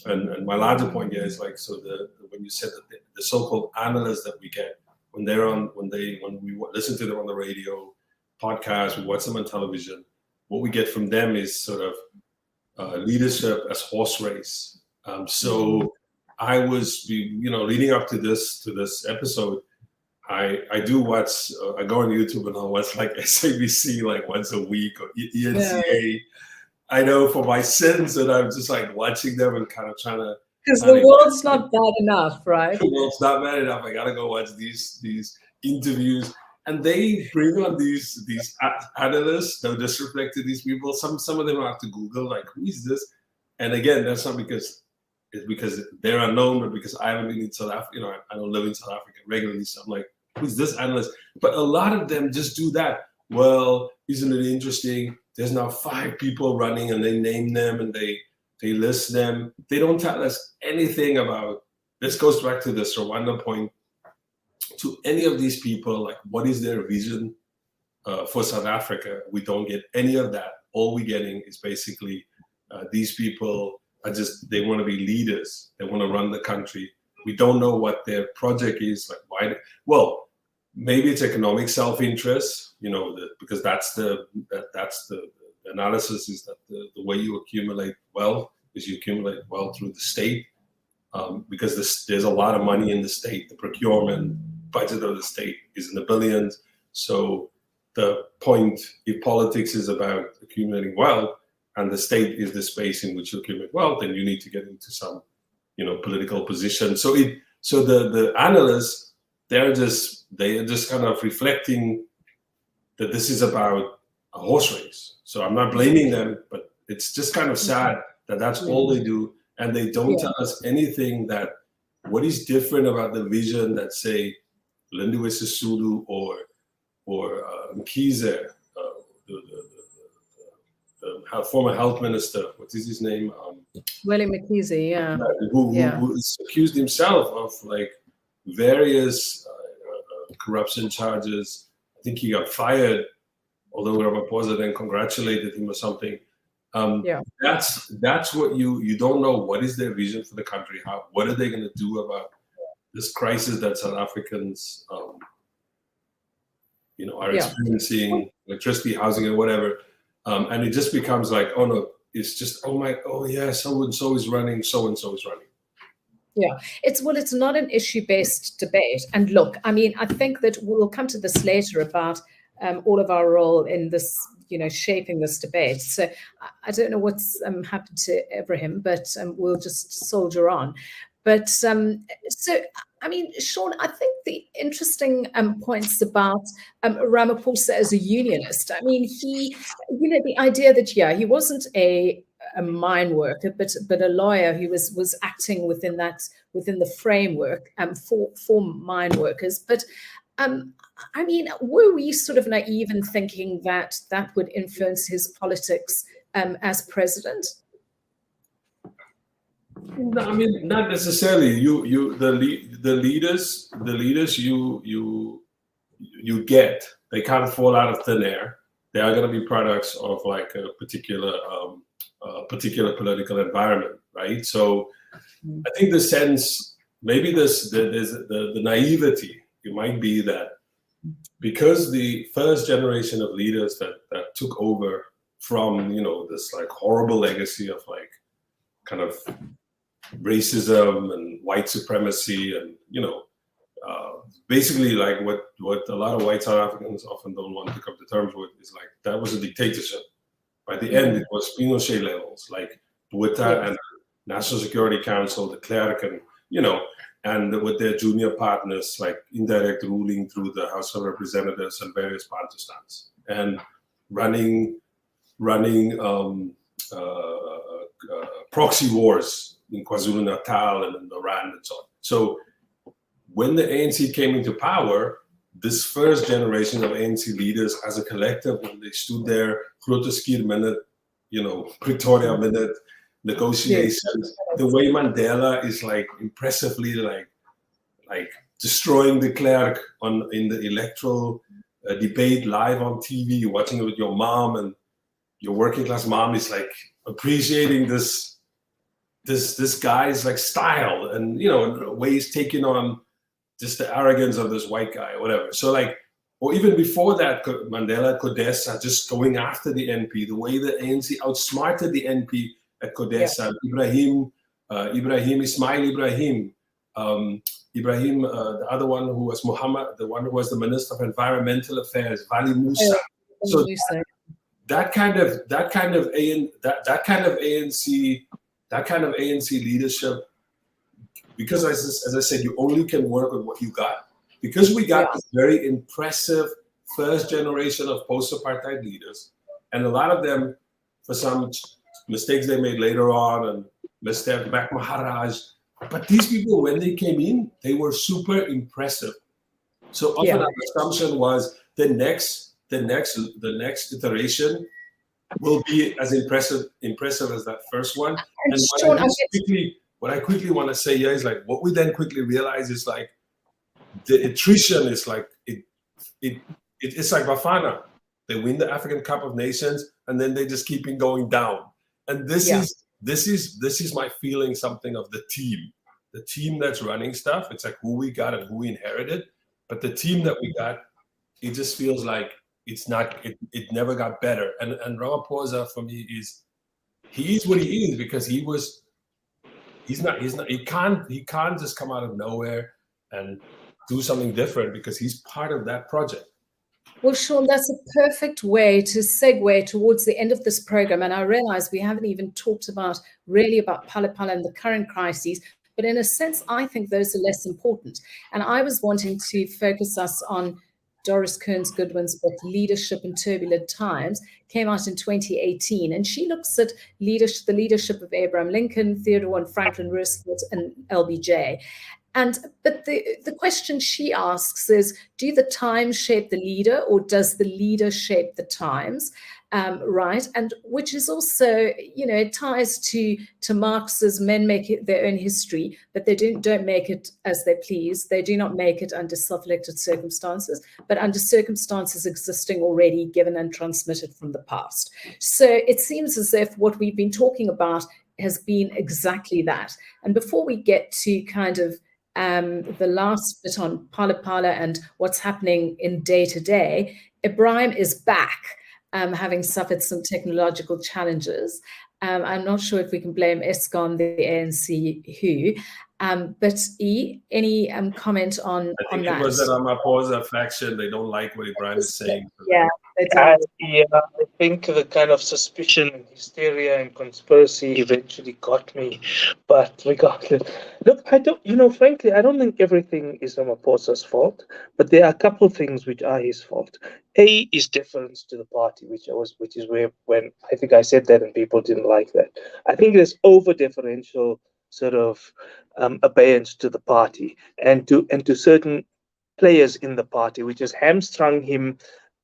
And my larger point here is when you said that the so-called analysts that we get when we listen to them on the radio, podcast, we watch them on television, what we get from them is sort of leadership as horse race. So I was, leading up to this episode, I do watch. I go on YouTube and I'll watch like SABC like once a week or ENCA. Yeah. I know for my sins that I'm just like watching them and kind of trying to. Because the world's not bad enough, right? The world's not bad enough. I gotta go watch these interviews, and they bring on these analysts. They'll just reflect to these people. Some of them I have to Google like, who is this? And again, that's not because they're unknown, but because I haven't been in South Africa. I don't live in South Africa regularly, so I'm like, who's this analyst? But a lot of them just do that. Well, isn't it interesting? There's now 5 people running, and they name them and they list them. They don't tell us anything about. This goes back to the Rwanda point. To any of these people, like, what is their vision for South Africa? We don't get any of that. All we're getting is basically these people are they want to be leaders. They want to run the country. We don't know what their project is. Like, why? Well, maybe it's economic self-interest, because that's the analysis is that the way you accumulate wealth is you accumulate wealth through the state, because there's a lot of money in the state. The procurement budget of the state is in the billions. So the point, if politics is about accumulating wealth and the state is the space in which you accumulate wealth, then you need to get into some, political position. So the analysts, they're just kind of reflecting that this is about a horse race. So I'm not blaming them, but it's just kind of sad that that's all they do. And they don't tell us anything that what is different about the vision that, say, Lindiwe Sisulu or Mkhize, the former health minister, what is his name? Willie Mkhize, yeah. Who accused himself of like various corruption charges. I think he got fired, although Ramaphosa then congratulated him or something. That's what you don't know. What is their vision for the country? What are they going to do about this crisis that South Africans, are experiencing, electricity, housing, and whatever? And it just becomes like, oh no, it's just so and so is running, so and so is running. Yeah, it's not an issue-based debate. And look, I mean, I think that we'll come to this later about all of our role in this, shaping this debate. So I don't know what's happened to Ebrahim, but we'll just soldier on. But so, I mean, Sean, I think the interesting points about Ramaphosa as a unionist, I mean, he, the idea that, he wasn't a a mine worker, but a lawyer who was acting within the framework for mine workers. But I mean, were we sort of naive in thinking that would influence his politics as president? No, I mean, not necessarily. The leaders you get, they can't fall out of thin air. They are going to be products of like a particular political environment, right? So I think the sense, maybe there's the naivety. It might be that because the first generation of leaders that took over from, you know, this like horrible legacy of like kind of racism and white supremacy, and you know, basically like what a lot of white South Africans often don't want to come to terms with is like that was a dictatorship. By the end, it was Pinochet levels, like Botha and National Security Council, de Klerk, and you know, and with their junior partners, like indirect ruling through the House of Representatives and various Bantustans, and running proxy wars in KwaZulu-Natal and in the Rand and so on. So when the ANC came into power, this first generation of ANC leaders as a collective, when they stood there, Grote Schuur minute, you know, Pretoria minute, negotiations, the way Mandela is like impressively like destroying de Klerk in the electoral debate live on TV, you're watching it with your mom, and your working class mom is like appreciating this guy's like style, and you know, in a way he's taking on just the arrogance of this white guy or whatever. So like, or even before that, Mandela, Codesa, just going after the NP, the way the ANC outsmarted the NP at Codesa, Ebrahim Ismail Ibrahim, the other one who was Muhammad, the one who was the Minister of Environmental Affairs, Vali Musa. So that kind of ANC leadership, because as I said, you only can work with what you got. Because we got this very impressive first generation of post-apartheid leaders, and a lot of them, for some mistakes they made later on, and Mr. Mac Maharaj, but these people, when they came in, they were super impressive. So often our assumption was the next iteration will be as impressive as that first one. And what I quickly want to say here is like, what we then quickly realize is like, the attrition is like, it's like Bafana. They win the African Cup of Nations, and then they just keep going down. And this is my feeling, something of the team that's running stuff. It's like who we got and who we inherited, but the team that we got, it just feels like it never got better. And Ramaphosa for me he is what he is because he can't just come out of nowhere and do something different, because he's part of that project. Well, Sean, that's a perfect way to segue towards the end of this program. And I realize we haven't even talked about Phala Phala and the current crises, but in a sense, I think those are less important. And I was wanting to focus us on Doris Kearns Goodwin's book, Leadership in Turbulent Times, came out in 2018. And she looks at the leadership of Abraham Lincoln, Theodore and Franklin Roosevelt, and LBJ. But the question she asks is, do the times shape the leader, or does the leader shape the times? Right, and which is also, it ties to Marx's men make their own history, but they don't make it as they please. They do not make it under self-elected circumstances, but under circumstances existing already, given and transmitted from the past. So it seems as if what we've been talking about has been exactly that. And before we get to kind of the last bit on Phala Phala and what's happening in day to day, Ebrahim is back, having suffered some technological challenges. I'm not sure if we can blame ESCON, the ANC, but any comment on that? It was the Ramaphosa faction. They don't like what Ebrahim is saying. Yeah, Yeah, I think the kind of suspicion and hysteria and conspiracy eventually got me. But regardless, look, I don't, frankly, I don't think everything is Ramaphosa's fault, but there are a couple of things which are his fault. A is deference to the party, which is where when I think I said that and people didn't like that. I think there's over deferential sort of abeyance to the party and to certain players in the party, which has hamstrung him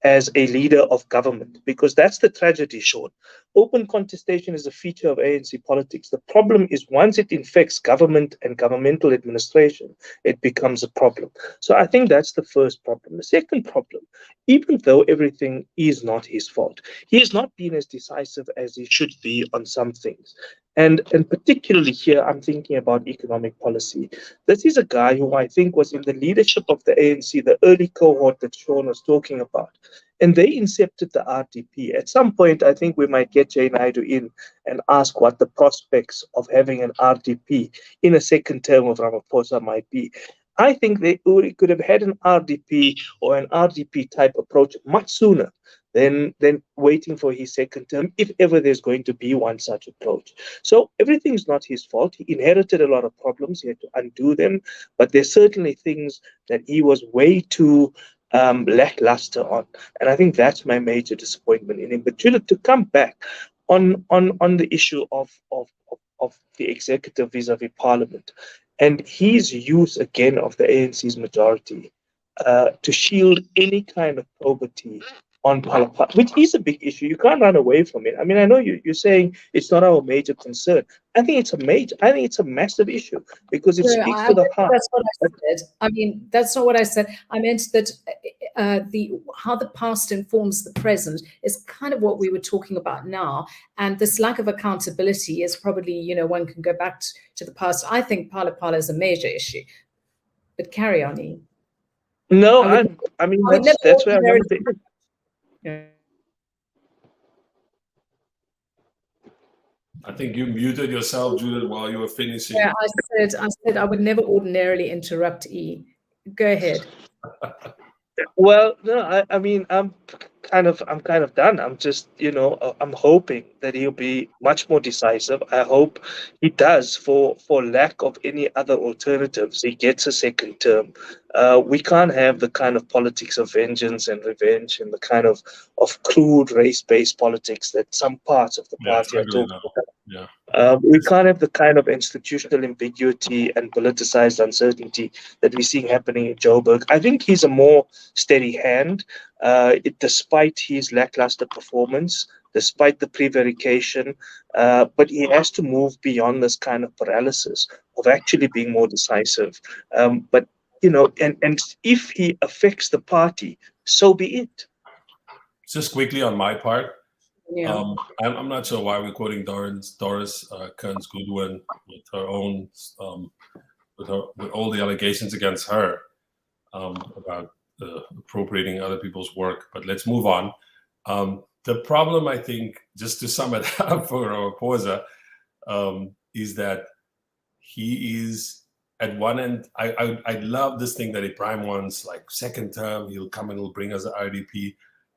as a leader of government, because that's the tragedy, Sean. Open contestation is a feature of ANC politics. The problem is once it infects government and governmental administration, it becomes a problem. So I think that's the first problem. The second problem, even though everything is not his fault, he has not been as decisive as he should be on some things. And particularly here, I'm thinking about economic policy. This is a guy who I think was in the leadership of the ANC, the early cohort that Sean was talking about. And they incepted the RDP. At some point, I think we might get Jay Naidu in and ask what the prospects of having an RDP in a second term of Ramaphosa might be. I think they could have had an RDP or an RDP type approach much sooner than waiting for his second term, if ever there's going to be one such approach. So everything's not his fault. He inherited a lot of problems. He had to undo them. But there's certainly things that he was way too lackluster on. And I think that's my major disappointment in him. But Judith, to come back on the issue of the executive vis-a-vis parliament and his use again of the ANC's majority to shield any kind of probity on Palapala, which is a big issue. You can't run away from it. I mean, I know you're saying it's not our major concern. I think it's a massive issue because it speaks to the heart. That's what I said. I mean, that's not what I said. I meant that how the past informs the present is kind of what we were talking about now. And this lack of accountability is probably, one can go back to the past. I think Palapala is a major issue. But carry on, Ian. No, I mean, that's where I'm going. Yeah. I think you muted yourself, Judith, while you were finishing. Yeah, I said I would never ordinarily interrupt E. Go ahead. Well, no, I mean, I'm kind of done. I'm just, I'm hoping that he'll be much more decisive. I hope he does. For lack of any other alternatives, he gets a second term. We can't have the kind of politics of vengeance and revenge and the kind of crude race-based politics that some parts of the party are talking about. Yeah. We can't have the kind of institutional ambiguity and politicized uncertainty that we're seeing happening in Joburg. I think he's a more steady hand, despite his lackluster performance, despite the prevarication, but he has to move beyond this kind of paralysis of actually being more decisive. But and if he affects the party, so be it. Just quickly on my part. Yeah. I'm not sure why we're quoting Doris Kearns Goodwin with her own with all the allegations against her about appropriating other people's work. But let's move on. The problem, I think, just to sum it up for Ramaphosa, is that he is at one end. I love this thing that Ebrahim wants, like second term, he'll come and he'll bring us the RDP.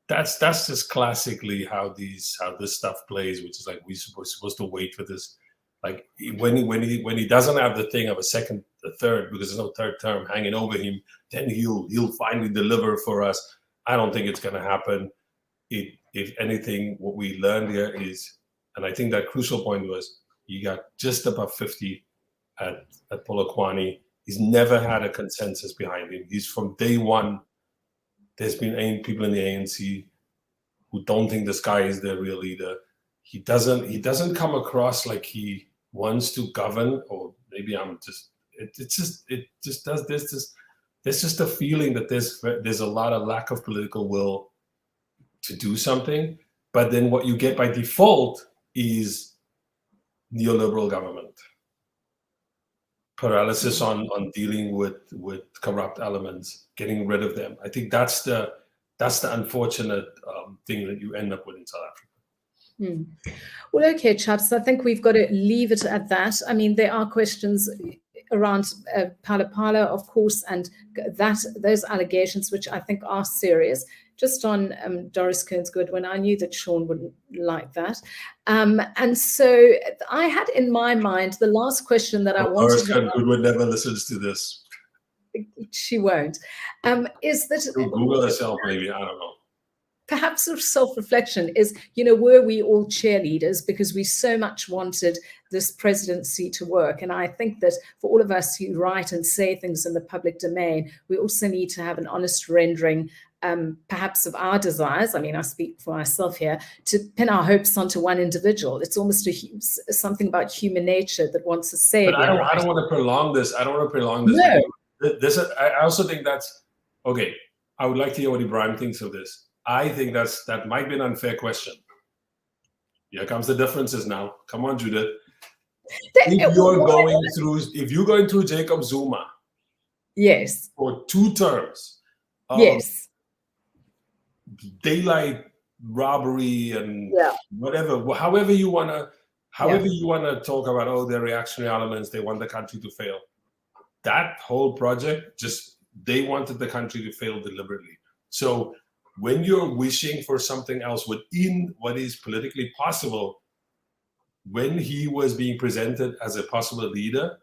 That's just classically how this stuff plays, which is like we're supposed to wait for this. Like when he doesn't have the thing of a third, because there's no third term hanging over him, then he'll finally deliver for us. I don't think it's going to happen. If anything, what we learned here is, and I think that crucial point was, you got just above 50 at Polokwane. He's never had a consensus behind him. He's from day one. There's been people in the ANC who don't think this guy is their real leader. He doesn't come across like he wants to govern, or maybe I'm just. It just does this. There's just a feeling that there's a lot of lack of political will to do something. But then what you get by default is neoliberal government, paralysis on dealing with corrupt elements, getting rid of them. I think that's the unfortunate thing that you end up with in South Africa. Well, okay, chaps, I think we've got to leave it at that. I mean, there are questions around Pala, of course, and those allegations, which I think are serious. Just on Doris Kearns Goodwin, I knew that Sean wouldn't like that. And so I had in my mind the last question that I wanted Doris to Kearns Goodwin never listens to this. She won't. Is that Google herself, maybe, I don't know. Perhaps sort of self-reflection is, were we all cheerleaders because we so much wanted this presidency to work? And I think that for all of us who write and say things in the public domain, we also need to have an honest rendering, perhaps of our desires. I mean, I speak for myself here, to pin our hopes onto one individual. It's almost something about human nature that wants a savior. But I don't want to prolong this. No. I also think that's, okay, I would like to hear what Ebrahim thinks of this. I think that might be an unfair question. Here comes the differences now. Come on, Judith. If you're going through Jacob Zuma, yes, for 2 terms, yes, daylight robbery and whatever, however you wanna talk about, they're reactionary elements, they want the country to fail. That whole project, they wanted the country to fail deliberately. So when you're wishing for something else within what is politically possible, when he was being presented as a possible leader,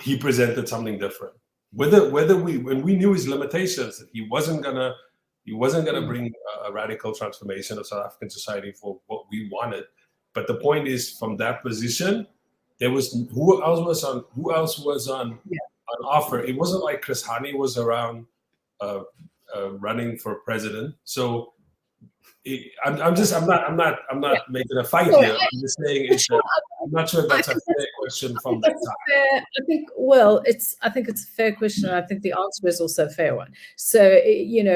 he presented something different. When we knew his limitations, that he wasn't gonna bring a radical transformation of South African society for what we wanted. But the point is, from that position, there was who else was on offer. It wasn't like Chris Hani was around running for president. So I'm not making a fight here. I'm just saying I'm not sure if that's a fair question from that side. I think it's a fair question. I think the answer is also a fair one. So,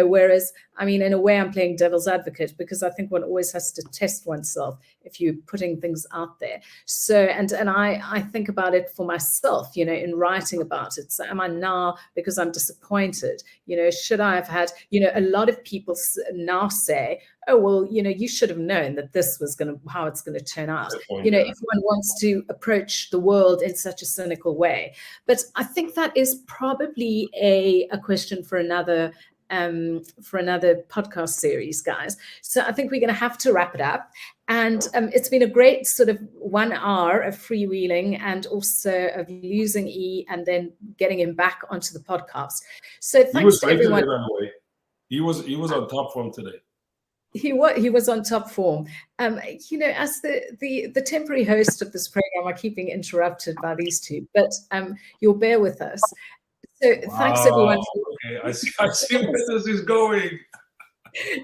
whereas, I mean, in a way, I'm playing devil's advocate because I think one always has to test oneself if you're putting things out there. So, and I think about it for myself, in writing about it. So am I now, because I'm disappointed, should I have had, a lot of people now say, oh, well, you should have known that this was how it's going to turn out. If one wants to approach the world in such a cynical way. But I think that is probably a question for another podcast series, guys. So I think we're going to have to wrap it up. And it's been a great sort of 1 hour of freewheeling and also of losing E and then getting him back onto the podcast. So thanks to everyone. Today, by the way. He was on top form today. He was on top form. As the temporary host of this program, I keep being interrupted by these two, but you'll bear with us. So thanks everyone. Okay, I see where this is going.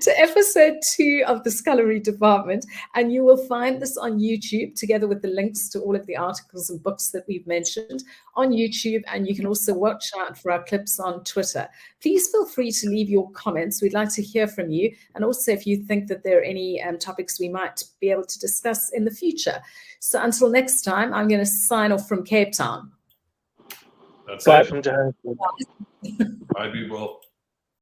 To episode 2 of the Scullery Department, and you will find this on YouTube together with the links to all of the articles and books that we've mentioned on YouTube, and you can also watch out for our clips on Twitter. Please feel free to leave your comments. We'd like to hear from you, and also if you think that there are any topics we might be able to discuss in the future. So until next time, I'm going to sign off from Cape Town. That's Bye it. from Johannesburg. Bye, people.